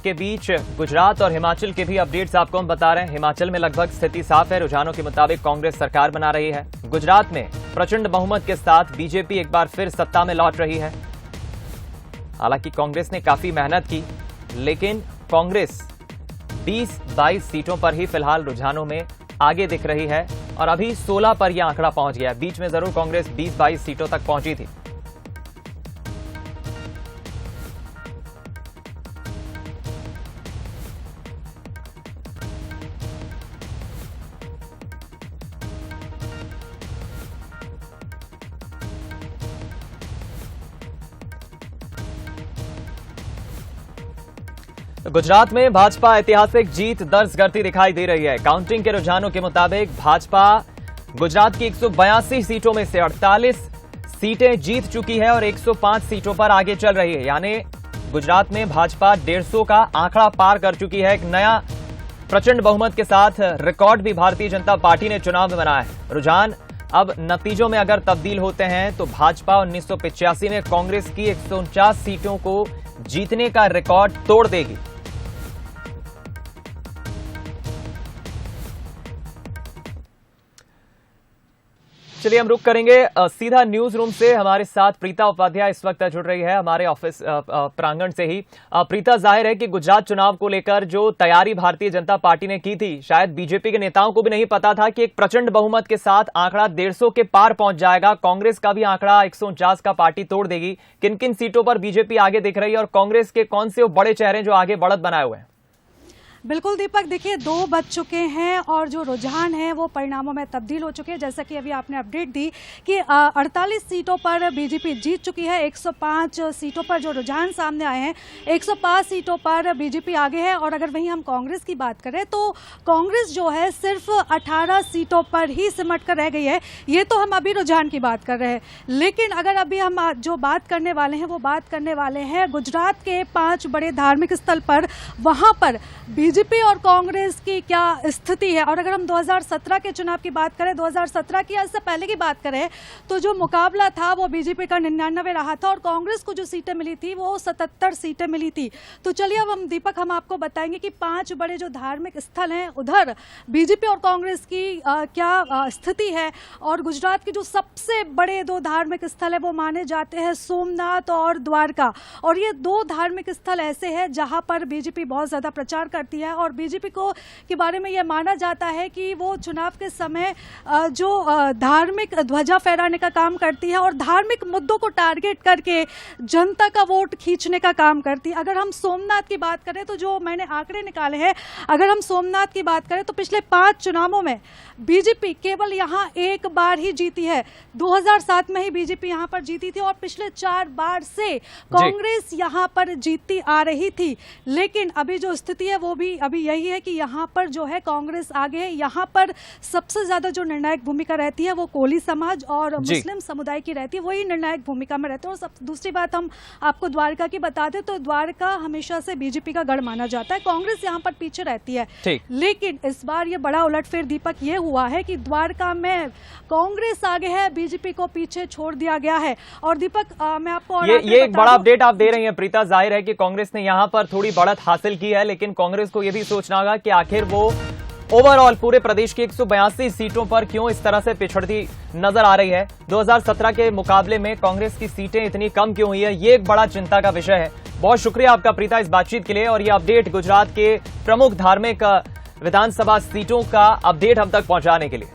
के बीच गुजरात और हिमाचल के भी अपडेट्स आपको हम बता रहे हैं। हिमाचल में लगभग स्थिति साफ है। रुझानों के मुताबिक कांग्रेस सरकार बना रही है। गुजरात में प्रचंड बहुमत के साथ बीजेपी एक बार फिर सत्ता में लौट रही है। हालांकि कांग्रेस ने काफी मेहनत की, लेकिन कांग्रेस 20-22 सीटों पर ही फिलहाल रुझानों में आगे दिख रही है और अभी 16 पर यह आंकड़ा पहुंच गया है। बीच में जरूर कांग्रेस 20-22 सीटों तक पहुंची थी। गुजरात में भाजपा ऐतिहासिक जीत दर्ज करती दिखाई दे रही है। काउंटिंग के रुझानों के मुताबिक भाजपा गुजरात की 182 सीटों में से 48 सीटें जीत चुकी है और 105 सीटों पर आगे चल रही है। यानी गुजरात में भाजपा 150 का आंकड़ा पार कर चुकी है। एक नया प्रचंड बहुमत के साथ रिकॉर्ड भी भारतीय जनता पार्टी ने चुनाव में बनाया है। रुझान अब नतीजों में अगर तब्दील होते हैं तो भाजपा 1985 में कांग्रेस की 149 सीटों को जीतने का रिकॉर्ड तोड़ देगी। चलिए हम रुक करेंगे सीधा न्यूज रूम से। हमारे साथ प्रीता उपाध्याय इस वक्त जुड़ रही है हमारे ऑफिस प्रांगण से ही। प्रीता, जाहिर है कि गुजरात चुनाव को लेकर जो तैयारी भारतीय जनता पार्टी ने की थी, शायद बीजेपी के नेताओं को भी नहीं पता था कि एक प्रचंड बहुमत के साथ आंकड़ा 150 के पार पहुंच जाएगा। कांग्रेस का भी आंकड़ा 149 का पार्टी तोड़ देगी। किन किन सीटों पर बीजेपी आगे दिख रही है और कांग्रेस के कौन से वो बड़े चेहरे जो आगे बढ़त बनाए हुए हैं? बिल्कुल दीपक, देखिए 2 बज चुके हैं और जो रुझान है वो परिणामों में तब्दील हो चुके हैं। जैसा कि अभी आपने अपडेट दी कि 48 सीटों पर बीजेपी जीत चुकी है। 105 सीटों पर जो रुझान सामने आए हैं, 105 सीटों पर बीजेपी आगे है। और अगर वहीं हम कांग्रेस की बात करें तो कांग्रेस जो है सिर्फ 18 सीटों पर ही सिमट कर रह गई है। ये तो हम अभी रुझान की बात कर रहे हैं, लेकिन अगर अभी हम जो बात करने वाले हैं वो बात करने वाले हैं गुजरात के 5 बड़े धार्मिक स्थल पर। वहां पर बीजेपी और कांग्रेस की क्या स्थिति है। और अगर हम 2017 के चुनाव की बात करें, 2017 की इससे पहले की बात करें, तो जो मुकाबला था वो बीजेपी का 99 रहा था और कांग्रेस को जो सीटें मिली थी वो 77 सीटें मिली थी। तो चलिए अब हम दीपक हम आपको बताएंगे कि 5 बड़े जो धार्मिक स्थल हैं उधर बीजेपी और कांग्रेस की क्या स्थिति है। और गुजरात के जो सबसे बड़े 2 धार्मिक स्थल है वो माने जाते हैं सोमनाथ और द्वारका। और ये 2 धार्मिक स्थल ऐसे हैं जहां पर बीजेपी बहुत ज्यादा प्रचार करती है और बीजेपी को के बारे में यह माना जाता है कि वो चुनाव के समय जो धार्मिक ध्वजा फहराने का काम करती है और धार्मिक मुद्दों को टारगेट करके जनता का वोट खींचने का काम करती है। अगर हम सोमनाथ की बात करें तो जो मैंने आंकड़े निकाले हैं, अगर हम सोमनाथ की बात करें तो पिछले 5 चुनावों में बीजेपी केवल यहां एक बार ही जीती है। 2007 में ही बीजेपी यहां पर जीती थी और पिछले 4 बार से कांग्रेस यहां पर जीतती आ रही थी। लेकिन अभी जो स्थिति है वो भी अभी यही है कि यहाँ पर जो है कांग्रेस आगे है। यहाँ पर सबसे ज्यादा जो निर्णायक भूमिका रहती है वो कोली समाज और मुस्लिम समुदाय की रहती है, वही निर्णायक भूमिका में रहते हैं। और दूसरी बात हम आपको द्वारका की बता दें तो द्वारका हमेशा से बीजेपी का गढ़ माना जाता है। कांग्रेस यहाँ पर पीछे रहती है, लेकिन इस बार ये बड़ा उलटफेर दीपक ये हुआ है कि द्वारका में कांग्रेस आगे है, बीजेपी को पीछे छोड़ दिया गया है। और दीपक मैं आपको ये एक बड़ा अपडेट आप दे रही हैं प्रीता। जाहिर है कि कांग्रेस ने यहाँ पर थोड़ी बढ़त हासिल की है, लेकिन कांग्रेस को यह भी सोचना होगा कि आखिर वो ओवरऑल पूरे प्रदेश की 182 सीटों पर क्यों इस तरह से पिछड़ती नजर आ रही है। 2017 के मुकाबले में कांग्रेस की सीटें इतनी कम क्यों हुई है, ये एक बड़ा चिंता का विषय है। बहुत शुक्रिया आपका प्रीता इस बातचीत के लिए और ये अपडेट गुजरात के प्रमुख धार्मिक विधानसभा सीटों का अपडेट हम तक पहुंचाने के लिए।